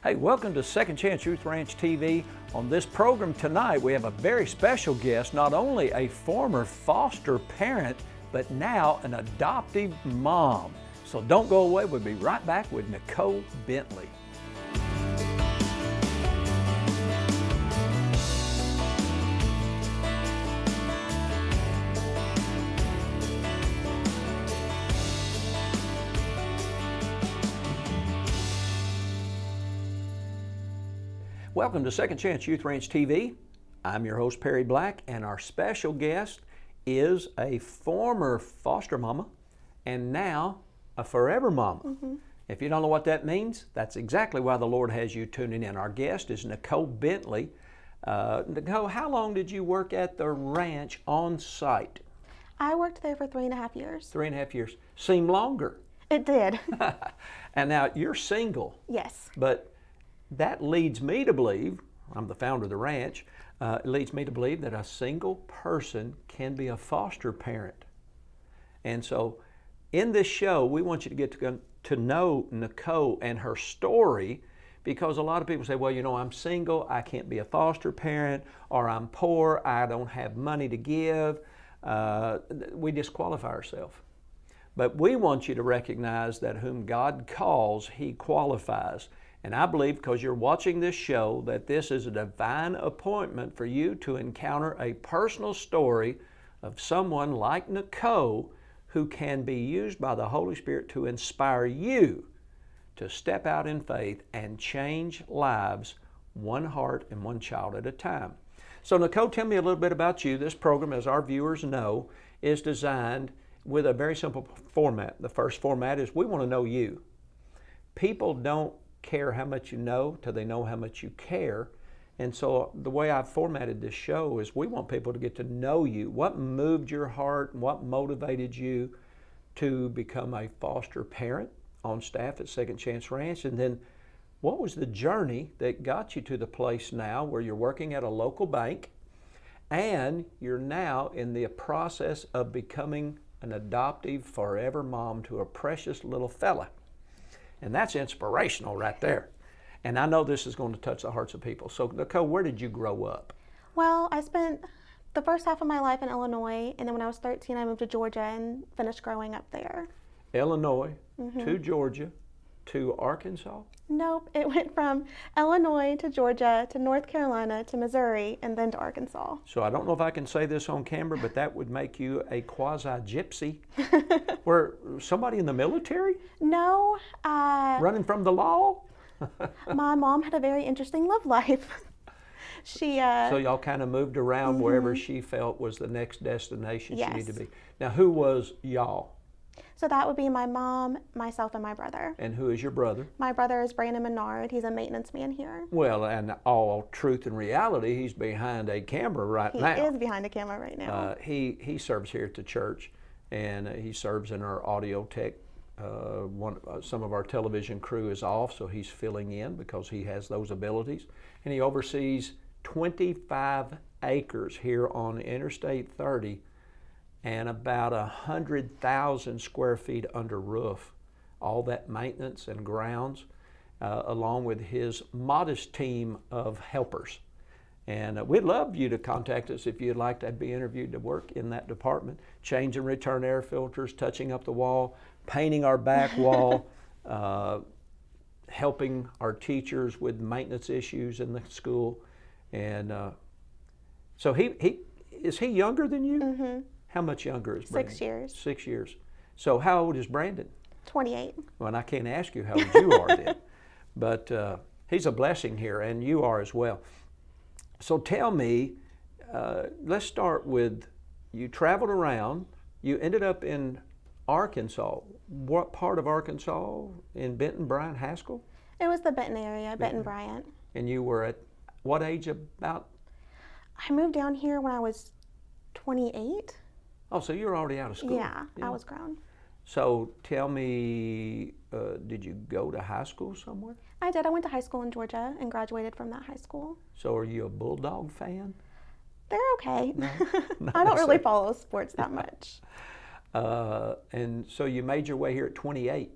Hey, welcome to Second Chance Youth Ranch TV. On this program tonight, we have a very special guest, not only a former foster parent, but now an adoptive mom. So don't go away, we'll be right back with Nicole Bentley. Welcome to Second Chance Youth Ranch TV. I'm your host, Perry Black, and our special guest is a former foster mama and now a forever mama. If you don't know what that means, that's exactly why the Lord has you tuning in. Our guest is Nicole Bentley. Nicole, how long did you work at the ranch on site? I worked there for 3.5 years. 3.5 years. Seemed longer. It did. And now you're single. Yes. But that leads me to believe, I'm the founder of the ranch, it leads me to believe that a single person can be a foster parent. And so in this show, we want you to get to know Nicole and her story, because a lot of people say, well, you know, I'm single, I can't be a foster parent, or I'm poor, I don't have money to give. We disqualify ourselves. But we want you to recognize that whom God calls, He qualifies. And I believe, because you're watching this show, that this is a divine appointment for you to encounter a personal story of someone like Nicole who can be used by the Holy Spirit to inspire you to step out in faith and change lives one heart and one child at a time. So Nicole, tell me a little bit about you. This program, as our viewers know, is designed with a very simple format. The first format is we want to know you. People don't care how much you know till they know how much you care. And so the way I've formatted this show is we want people to get to know you. What moved your heart? What motivated you to become a foster parent on staff at Second Chance Ranch? And then what was the journey that got you to the place now where you're working at a local bank and you're now in the process of becoming an adoptive forever mom to a precious little fella? And that's inspirational right there. And I know this is going to touch the hearts of people. So Nicole, where did you grow up? Well, I spent the first half of my life in Illinois, and then when I was 13, I moved to Georgia and finished growing up there. Illinois to Georgia to Arkansas? Nope, it went from Illinois to Georgia to North Carolina to Missouri and then to Arkansas. So I don't know if I can say this on camera, but that would make you a quasi-gypsy. Were somebody in the military? No. Running from the law? My mom had a very interesting love life. So y'all kind of moved around wherever she felt was the next destination she needed to be. Now, who was y'all? So that would be my mom, myself, and my brother. And who is your brother? My brother is Brandon Menard. He's a maintenance man here. Well, and all truth and reality, he's behind a camera right now. He is behind a camera right now. He serves here at the church, and he serves in our audio tech. Some of our television crew is off, so he's filling in because he has those abilities. And he oversees 25 acres here on Interstate 30 and about 100,000 square feet under roof. All that maintenance and grounds, along with his modest team of helpers. And we'd love you to contact us if you'd like to be interviewed to work in that department. Change and return air filters, touching up the wall, painting our back wall, helping our teachers with maintenance issues in the school. And so is he younger than you? How much younger is Brandon? 6 years. 6 years. So how old is Brandon? 28. Well, and I can't ask you how old you are then. But he's a blessing here, and you are as well. So tell me, let's start with, you traveled around, you ended up in Arkansas. What part of Arkansas? In Benton, Bryant, Haskell? It was the Benton area, Benton, Bryant. And you were at what age about? I moved down here when I was 28. Oh, so you were already out of school. Yeah, I was grown. So tell me, did you go to high school somewhere? I did. I went to high school in Georgia and graduated from that high school. So are you a Bulldog fan? They're okay. No? I don't really follow sports that much. And so you made your way here at 28.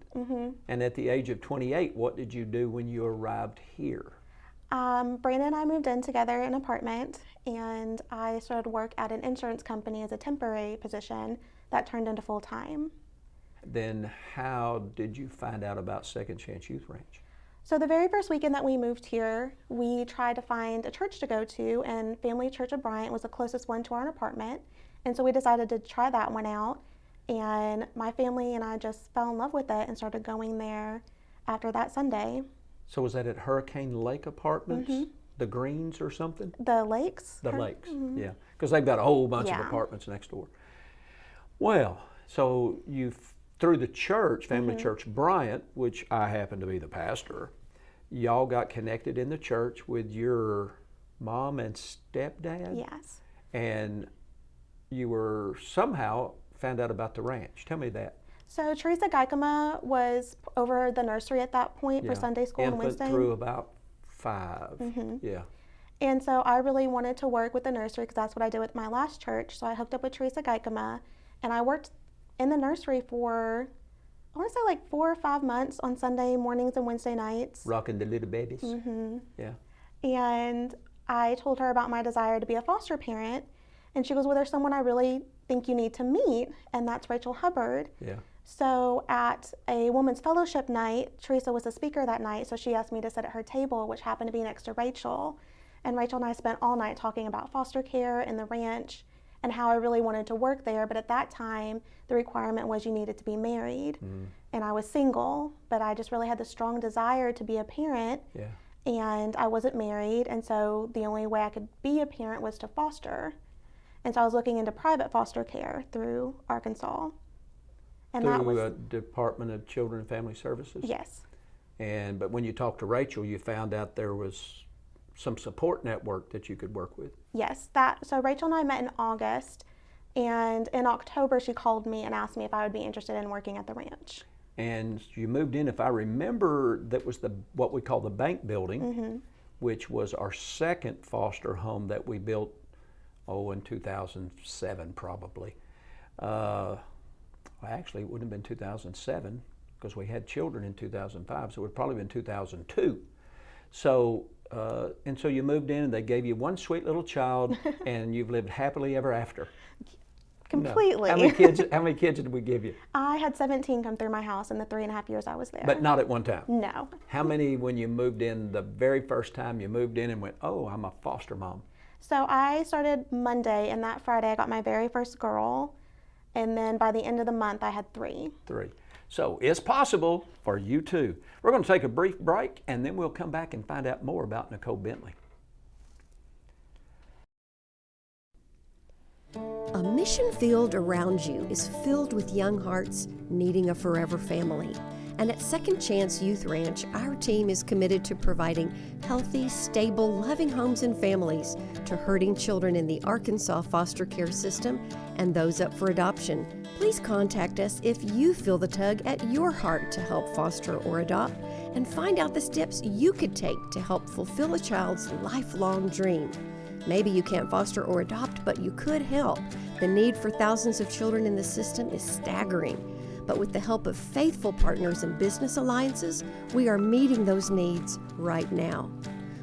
And at the age of 28, what did you do when you arrived here? Brandon and I moved in together in an apartment, and I started work at an insurance company as a temporary position that turned into full-time. Then how did you find out about Second Chance Youth Ranch? So the very first weekend that we moved here, we tried to find a church to go to, and Family Church of Bryant was the closest one to our apartment. And so we decided to try that one out. And my family and I just fell in love with it and started going there after that Sunday. So was that at Hurricane Lake Apartments? The Greens or something? The Lakes? The Lakes, yeah. Because they've got a whole bunch of apartments next door. Well, so you, through the church, Family Church Bryant, which I happen to be the pastor, y'all got connected in the church with your mom and stepdad? Yes. And you were somehow found out about the ranch. Tell me that. So Teresa Geikema was over the nursery at that point for Sunday school on Wednesday. Infant through about 5. Yeah. And so I really wanted to work with the nursery because that's what I did with my last church. So I hooked up with Teresa Geikema, and I worked in the nursery for, I want to say like 4 or 5 months on Sunday mornings and Wednesday nights. Rocking the little babies. Yeah. And I told her about my desire to be a foster parent, and she goes, well, there's someone I really think you need to meet, and that's Rachel Hubbard. Yeah. So at a women's fellowship night, Teresa was a speaker that night, so she asked me to sit at her table, which happened to be next to Rachel. And Rachel and I spent all night talking about foster care and the ranch and how I really wanted to work there. But at that time, the requirement was you needed to be married. And I was single, but I just really had the strong desire to be a parent. Yeah. And I wasn't married, and so the only way I could be a parent was to foster. And so I was looking into private foster care through Arkansas. And through that was a Department of Children and Family Services? Yes. But when you talked to Rachel, you found out there was some support network that you could work with? Yes. So Rachel and I met in August, and in October she called me and asked me if I would be interested in working at the ranch. And you moved in, if I remember, that was what we call the bank building, which was our second foster home that we built, in 2007 probably. Well, actually, it wouldn't have been 2007 because we had children in 2005, so it would probably been 2002. So, and so you moved in and they gave you one sweet little child and you've lived happily ever after. Completely. No. How many kids did we give you? I had 17 come through my house in the 3.5 years I was there. But not at one time? No. How many when you moved in, the very first time you moved in and went, oh, I'm a foster mom? So I started Monday, and that Friday I got my very first girl. And then by the end of the month, I had 3. 3. So it's possible for you too. We're going to take a brief break, and then we'll come back and find out more about Nicole Bentley. A mission field around you is filled with young hearts needing a forever family. And at Second Chance Youth Ranch, our team is committed to providing healthy, stable, loving homes and families to hurting children in the Arkansas foster care system and those up for adoption. Please contact us if you feel the tug at your heart to help foster or adopt, and find out the steps you could take to help fulfill a child's lifelong dream. Maybe you can't foster or adopt, but you could help. The need for thousands of children in the system is staggering. But with the help of faithful partners and business alliances, we are meeting those needs right now.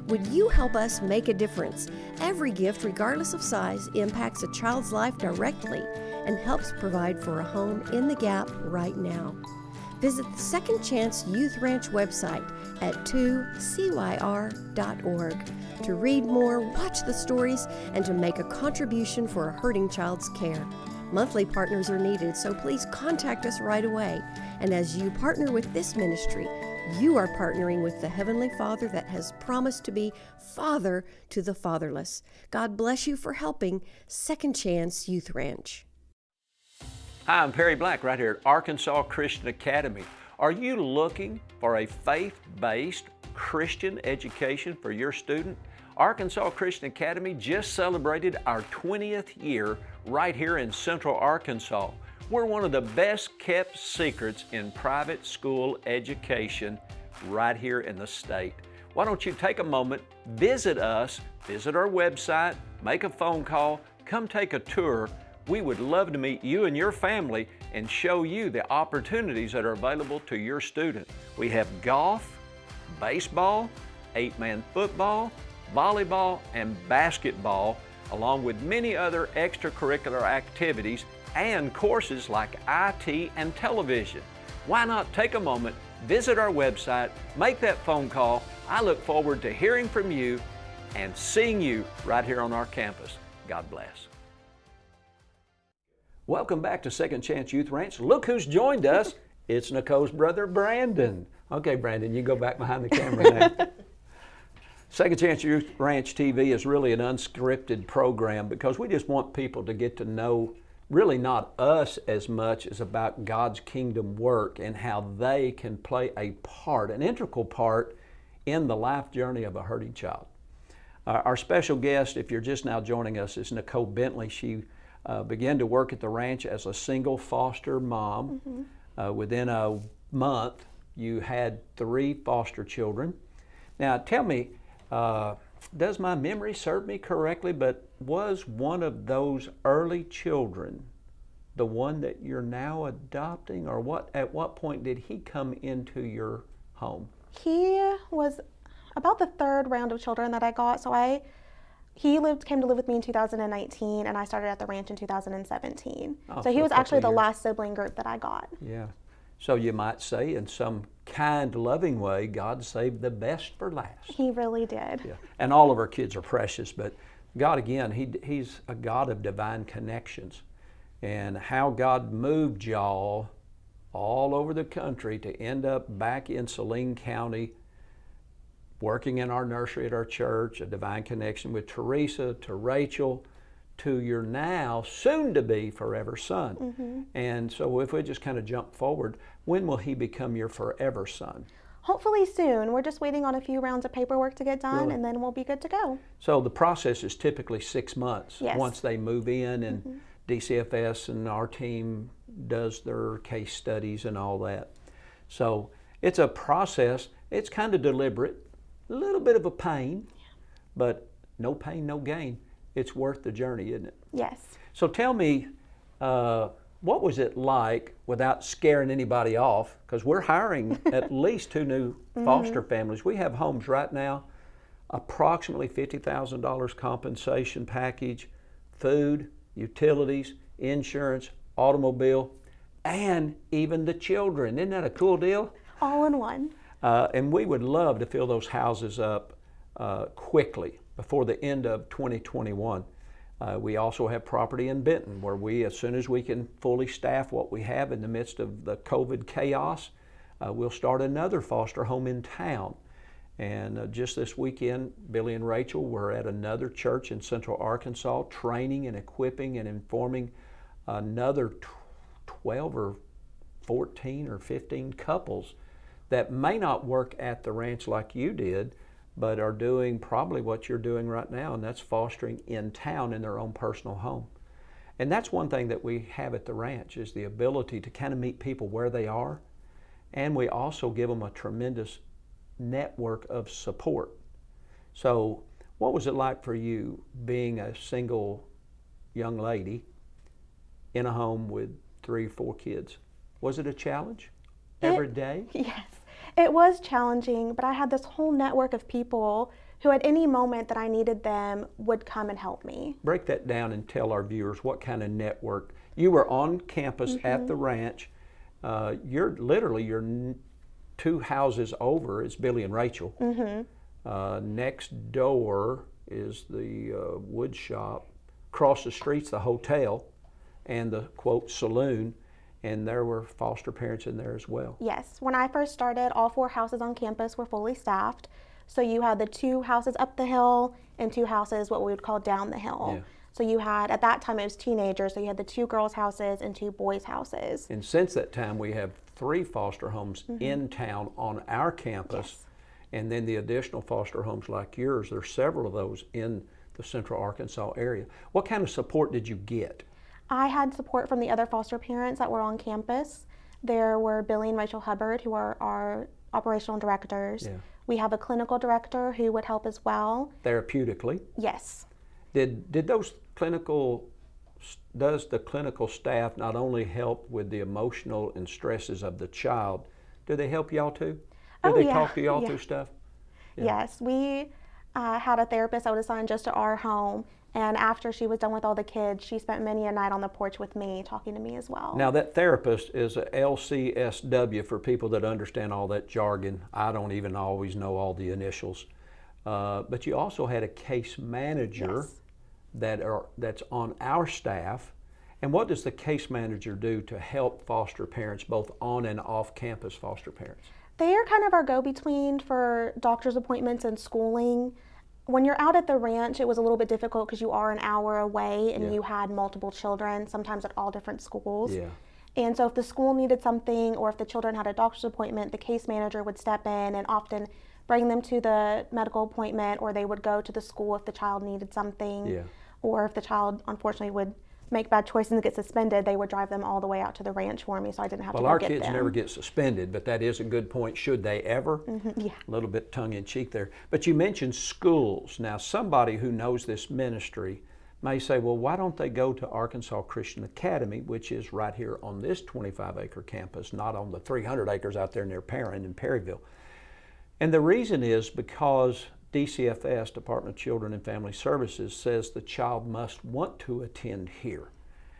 Would you help us make a difference? Every gift, regardless of size, impacts a child's life directly and helps provide for a home in the gap right now. Visit the Second Chance Youth Ranch website at 2CYR.org to read more, watch the stories, and to make a contribution for a hurting child's care. Monthly partners are needed, so please contact us right away. And as you partner with this ministry, you are partnering with the Heavenly Father that has promised to be Father to the fatherless. God bless you for helping Second Chance Youth Ranch. Hi, I'm Perry Black right here at Arkansas Christian Academy. Are you looking for a faith-based Christian education for your student? Arkansas Christian Academy just celebrated our 20th year right here in Central Arkansas. We're one of the best kept secrets in private school education right here in the state. Why don't you take a moment, visit us, visit our website, make a phone call, come take a tour. We would love to meet you and your family and show you the opportunities that are available to your student. We have golf, baseball, 8-man football, volleyball, and basketball, along with many other extracurricular activities and courses like IT and television. Why not take a moment, visit our website, make that phone call. I look forward to hearing from you and seeing you right here on our campus. God bless. Welcome back to Second Chance Youth Ranch. Look who's joined us. It's Nicole's brother, Brandon. Okay, Brandon, you go back behind the camera now. Second Chance Youth Ranch TV is really an unscripted program because we just want people to get to know really not us as much as about God's kingdom work and how they can play a part, an integral part in the life journey of a hurting child. Our special guest, if you're just now joining us, is Nicole Bentley. She began to work at the ranch as a single foster mom. Within a month, you had 3 foster children. Now, tell me, does my memory serve me correctly, but was one of those early children the one that you're now adopting, or at what point did he come into your home? He was about the 3rd round of children that I got. So he came to live with me in 2019, and I started at the ranch in 2017. So he was actually the last sibling group that I got. Yeah. So you might say, in some kind, loving way, God saved the best for last. He really did. Yeah. And all of our kids are precious, but God, again, He's a God of divine connections. And how God moved y'all all over the country to end up back in Saline County, working in our nursery at our church, a divine connection with Teresa, to Rachel, to your now soon-to-be forever son. And so if we just kind of jump forward, when will he become your forever son? Hopefully soon. We're just waiting on a few rounds of paperwork to get done, Really? And then we'll be good to go. So the process is typically 6 months. Yes. Once they move in, and DCFS and our team does their case studies and all that. So it's a process. It's kind of deliberate, a little bit of a pain, but no pain, no gain. It's worth the journey, isn't it? Yes. So tell me, what was it like, without scaring anybody off, because we're hiring at least 2 new foster families. We have homes right now, approximately $50,000 compensation package, food, utilities, insurance, automobile, and even the children. Isn't that a cool deal? All in one. And we would love to fill those houses up quickly before the end of 2021. We also have property in Benton where we, as soon as we can fully staff what we have in the midst of the COVID chaos, we'll start another foster home in town. And just this weekend, Billy and Rachel were at another church in Central Arkansas, training and equipping and informing another 12 or 14 or 15 couples that may not work at the ranch like you did, but are doing probably what you're doing right now, and that's fostering in town in their own personal home. And that's one thing that we have at the ranch, is the ability to kind of meet people where they are, and we also give them a tremendous network of support. So what was it like for you being a single young lady in a home with 3 or 4 kids? Was it a challenge every day? Yes, it was challenging, but I had this whole network of people who at any moment that I needed them would come and help me. Break that down and tell our viewers what kind of network. You were on campus at the ranch. You're 2 houses over is Billy and Rachel. Next door is the wood shop. Across the street's the hotel and the, quote, saloon. And there were foster parents in there as well. Yes, when I first started, all 4 houses on campus were fully staffed. So you had the 2 houses up the hill and 2 houses what we would call down the hill. Yeah. So you had, at that time it was teenagers, so you had the 2 girls' houses and 2 boys' houses. And since that time, we have 3 foster homes in town on our campus. Yes. And then the additional foster homes like yours, there's several of those in the Central Arkansas area. What kind of support did you get? I had support from the other foster parents that were on campus. There were Billy and Rachel Hubbard, who are our operational directors. Yeah. We have a clinical director who would help as well. Therapeutically. Yes. Did those clinical does the clinical staff not only help with the emotional and stresses of the child, do they help y'all too? Do Oh, they yeah. talk to y'all Yeah. through stuff? Yeah. Yes, we had a therapist that was assigned just to our home, and after she was done with all the kids, she spent many a night on the porch with me, talking to me as well. Now that therapist is a LCSW for people that understand all that jargon. I don't even always know all the initials. But you also had a case manager that's on our staff. And what does the case manager do to help foster parents, both on and off campus foster parents? They are kind of our go-between for doctor's appointments and schooling. When you're out at the ranch, it was a little bit difficult because you are an hour away and you had multiple children, sometimes at all different schools. Yeah. And so if the school needed something or if the children had a doctor's appointment, the case manager would step in and often bring them to the medical appointment, or they would go to the school if the child needed something. Yeah. Or if the child unfortunately would make bad choices and get suspended, they would drive them all the way out to the ranch for me, so I didn't have to go Well, our get kids them. never get suspended, but that is a good point. Should they ever? Yeah. A little bit tongue-in-cheek there. But you mentioned schools. Now, somebody who knows this ministry may say, well, why don't they go to Arkansas Christian Academy, which is right here on this 25-acre campus, not on the 300 acres out there near Perrin and Perryville? And the reason is because DCFS, Department of Children and Family Services, says the child must want to attend here.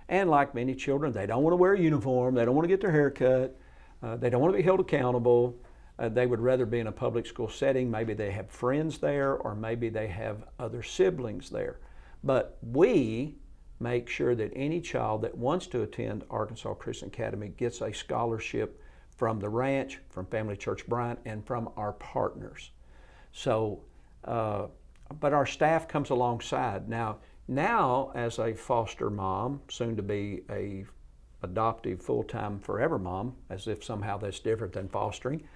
And like many children, they don't want to wear a uniform, they don't want to get their hair cut, they don't want to be held accountable. They would rather be in a public school setting. Maybe they have friends there, or maybe they have other siblings there. But we make sure that any child that wants to attend Arkansas Christian Academy gets a scholarship from the ranch, from Family Church Bryant, and from our partners. So, but our staff comes alongside. Now as a foster mom, soon to be a adoptive full-time forever mom, as if somehow that's different than fostering,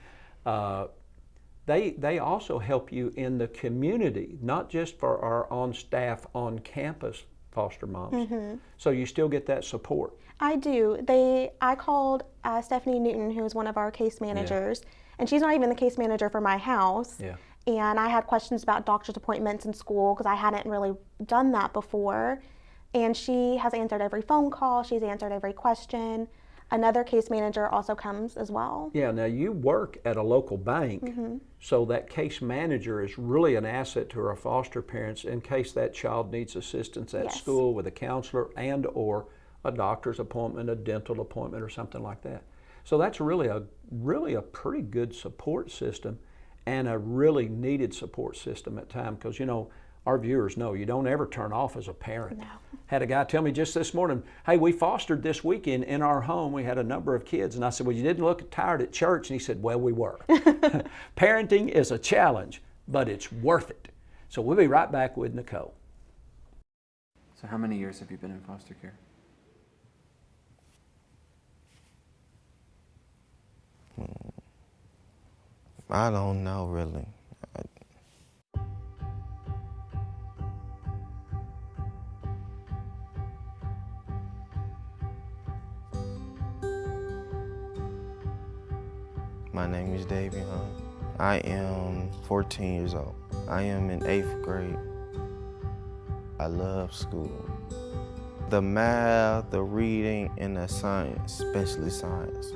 they also help you in the community, not just for our on-staff, on-campus foster moms. So you still get that support. I do. I called Stephanie Newton, who is one of our case managers, and she's not even the case manager for my house. Yeah. And I had questions about doctor's appointments in school because I hadn't really done that before. And she has answered every phone call. She's answered every question. Another case manager also comes as well. Yeah, now you work at a local bank, so that case manager is really an asset to our foster parents in case that child needs assistance at school with a counselor and or a doctor's appointment, a dental appointment, or something like that. So that's really a pretty good support system, and a really needed support system at times, because our viewers know you don't ever turn off as a parent. No. Had a guy tell me just this morning, hey, we fostered this weekend in our home. We had a number of kids. And I said, well, you didn't look tired at church? And he said, well, we were. Parenting is a challenge, but it's worth it. So we'll be right back with Nicole. So how many years have you been in foster care? I don't know, really. My name is Davey Hunt. I am 14 years old. I am in 8th grade. I love school. The math, the reading, and the science, especially science.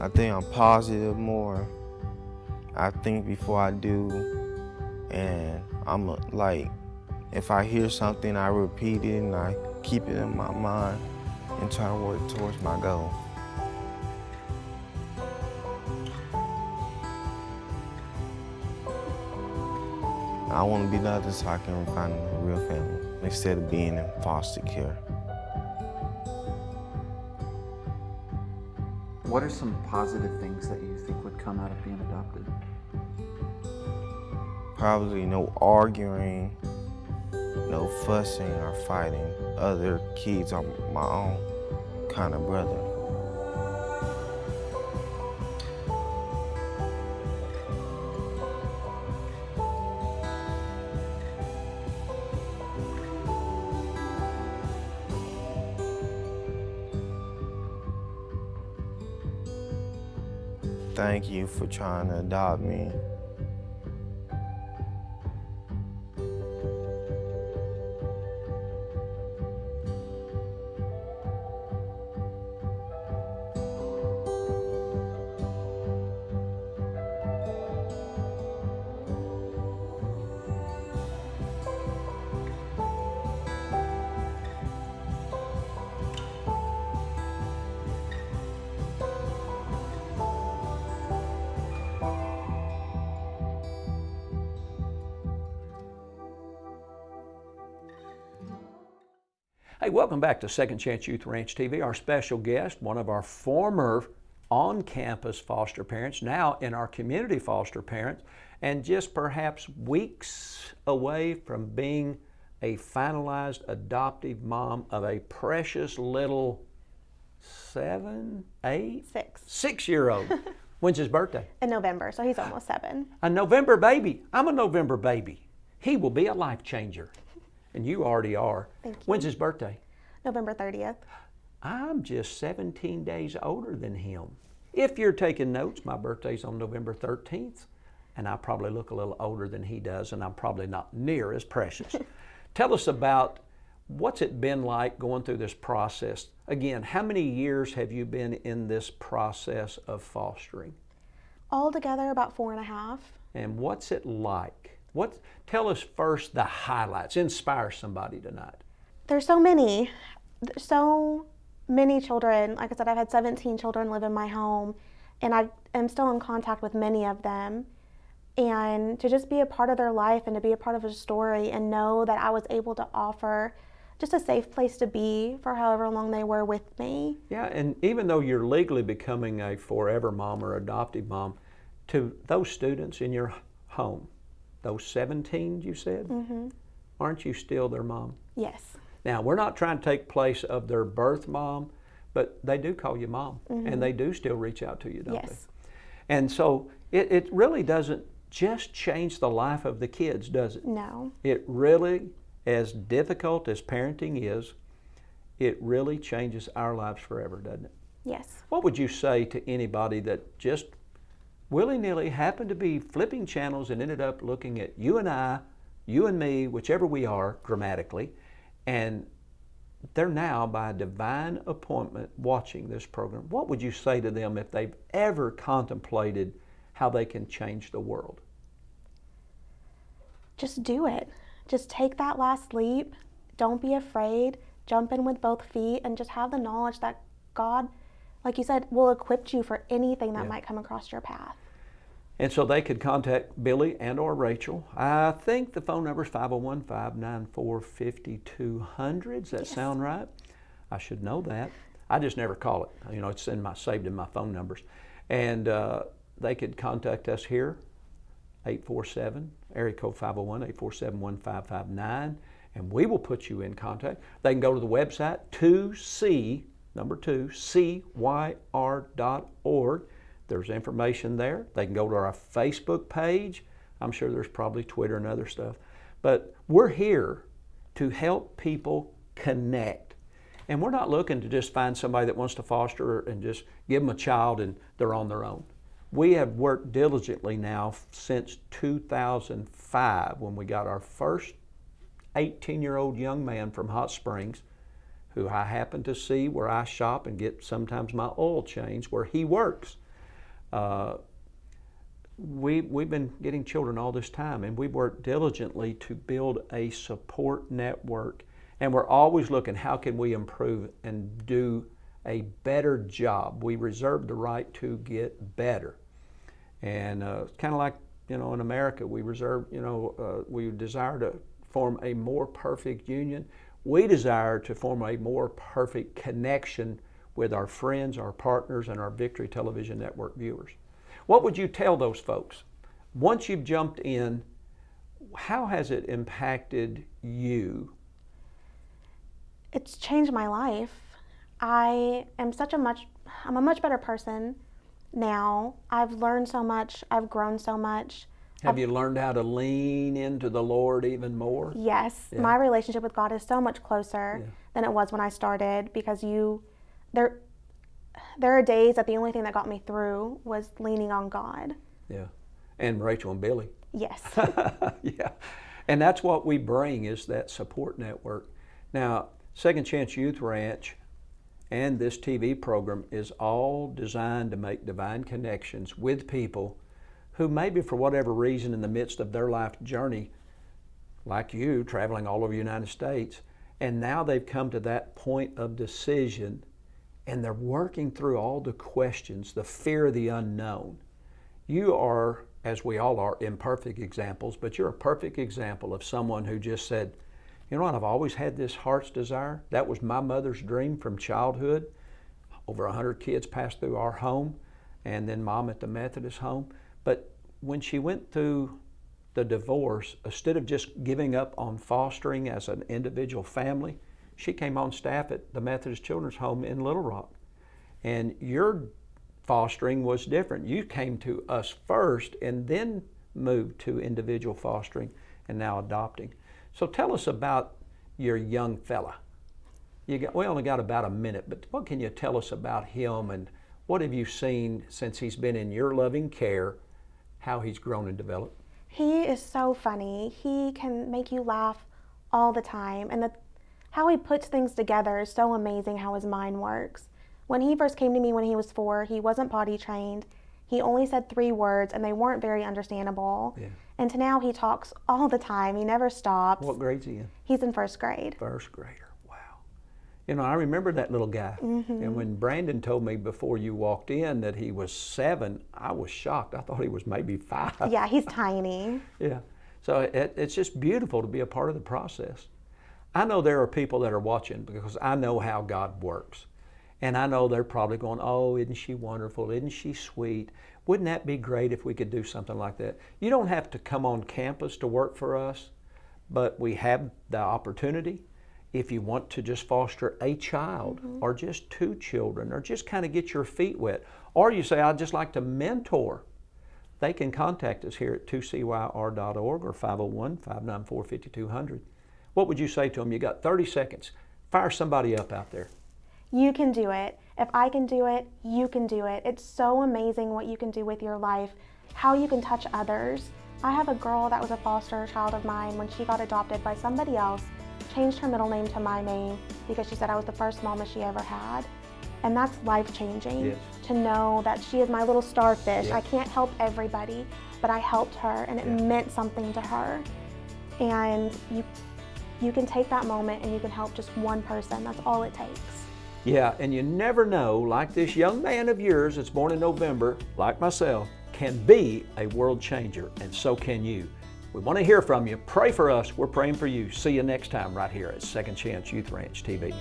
I think I'm positive more. I think before I do, and if I hear something, I repeat it and I keep it in my mind and try to work towards my goal. I want to be the other so I can find a real family instead of being in foster care. What are some positive things that you think would come out of being adopted? Probably no arguing, no fussing or fighting. Other kids are my own kind of brother. Thank you for trying to adopt me. Hey, welcome back to Second Chance Youth Ranch TV. Our special guest, one of our former on-campus foster parents, now in our community foster parents, and just perhaps weeks away from being a finalized adoptive mom of a precious little 6-year-old. When's his birthday? In November, so he's almost 7. A November baby. I'm a November baby. He will be a life changer. And you already are. Thank you. When's his birthday? November 30th. I'm just 17 days older than him. If you're taking notes, my birthday's on November 13th, and I probably look a little older than he does, and I'm probably not near as precious. Tell us about what's it been like going through this process. Again, how many years have you been in this process of fostering? Altogether, about 4.5. And what's it like? Tell us first the highlights. Inspire somebody tonight. There's so many children. Like I said, I've had 17 children live in my home, and I am still in contact with many of them. And to just be a part of their life and to be a part of a story and know that I was able to offer just a safe place to be for however long they were with me. Yeah, and even though you're legally becoming a forever mom or adoptive mom, to those students in your home, those 17 you said, aren't you still their mom? Yes. Now, we're not trying to take place of their birth mom, but they do call you mom, and they do still reach out to you, don't they? And so it really doesn't just change the life of the kids, does it? No. It really, as difficult as parenting is, it really changes our lives forever, doesn't it? Yes. What would you say to anybody that just willy-nilly happened to be flipping channels and ended up looking at you and I, you and me, whichever we are grammatically, and they're now by divine appointment watching this program? What would you say to them if they've ever contemplated how they can change the world? Just do it. Just take that last leap. Don't be afraid. Jump in with both feet and just have the knowledge that God, like you said, will equip you for anything that might come across your path. And so they could contact Billy and or Rachel. I think the phone number is 501-594-5200. Does that sound right? I should know that. I just never call it. You know, it's saved in my phone numbers. And they could contact us here, 847, area code 501-847-1559, and we will put you in contact. They can go to the website, 2CYR.org. There's information there. They can go to our Facebook page. I'm sure there's probably Twitter and other stuff. But we're here to help people connect. And we're not looking to just find somebody that wants to foster and just give them a child and they're on their own. We have worked diligently now since 2005 when we got our first 18-year-old young man from Hot Springs, who I happen to see where I shop and get sometimes my oil changed, where he works. We've been getting children all this time, and we've worked diligently to build a support network, and we're always looking how can we improve and do a better job. We reserve the right to get better, and kind of like, you know, in America we reserve, you know, we desire to form a more perfect union. We desire to form a more perfect connection with our friends, our partners, and our Victory Television Network viewers. What would you tell those folks? Once you've jumped in, how has it impacted you? It's changed my life. I'm a much better person now. I've learned so much. I've grown so much. Have you learned how to lean into the Lord even more? Yes. Yeah. My relationship with God is so much closer than it was when I started, because there are days that the only thing that got me through was leaning on God. Yeah. And Rachel and Billy. Yes. Yeah. And that's what we bring, is that support network. Now, Second Chance Youth Ranch and this TV program is all designed to make divine connections with people who maybe for whatever reason in the midst of their life journey, like you, traveling all over the United States, and now they've come to that point of decision and they're working through all the questions, the fear of the unknown. You are, as we all are, imperfect examples, but you're a perfect example of someone who just said, You know what? I've always had this heart's desire. That was my mother's dream from childhood. Over 100 kids passed through our home, and then Mom at the Methodist home. But when she went through the divorce, instead of just giving up on fostering as an individual family, she came on staff at the Methodist Children's Home in Little Rock. And your fostering was different. You came to us first and then moved to individual fostering and now adopting. So tell us about your young fella. We only got about a minute, but what can you tell us about him, and what have you seen since he's been in your loving care, how he's grown and developed? He is so funny. He can make you laugh all the time, and how he puts things together is so amazing, how his mind works. When he first came to me when he was 4, he wasn't potty trained. He only said 3 words, and they weren't very understandable. Yeah. And to now he talks all the time. He never stops. What grade's he in? He's in 1st grade. 1st grader. Wow. You know, I remember that little guy. And when Brandon told me before you walked in that he was 7, I was shocked. I thought he was maybe 5. Yeah, he's tiny. Yeah. So it's just beautiful to be a part of the process. I know there are people that are watching because I know how God works. And I know they're probably going, oh, isn't she wonderful? Isn't she sweet? Wouldn't that be great if we could do something like that? You don't have to come on campus to work for us, but we have the opportunity. If you want to just foster a child or just 2 children or just kind of get your feet wet, or you say, I'd just like to mentor, they can contact us here at 2CYR.org or 501-594-5200. What would you say to them? You got 30 seconds. Fire somebody up out there. You can do it. If I can do it, you can do it. It's so amazing what you can do with your life, how you can touch others. I have a girl that was a foster child of mine. When she got adopted by somebody else, changed her middle name to my name because she said I was the first mama she ever had. And that's life-changing. Yes. To know that she is my little starfish. Yeah. I can't help everybody, but I helped her, and it meant something to her. And you can take that moment and you can help just one person. That's all it takes. Yeah, and you never know, like this young man of yours that's born in November, like myself, can be a world changer, and so can you. We want to hear from you. Pray for us. We're praying for you. See you next time right here at Second Chance Youth Ranch TV.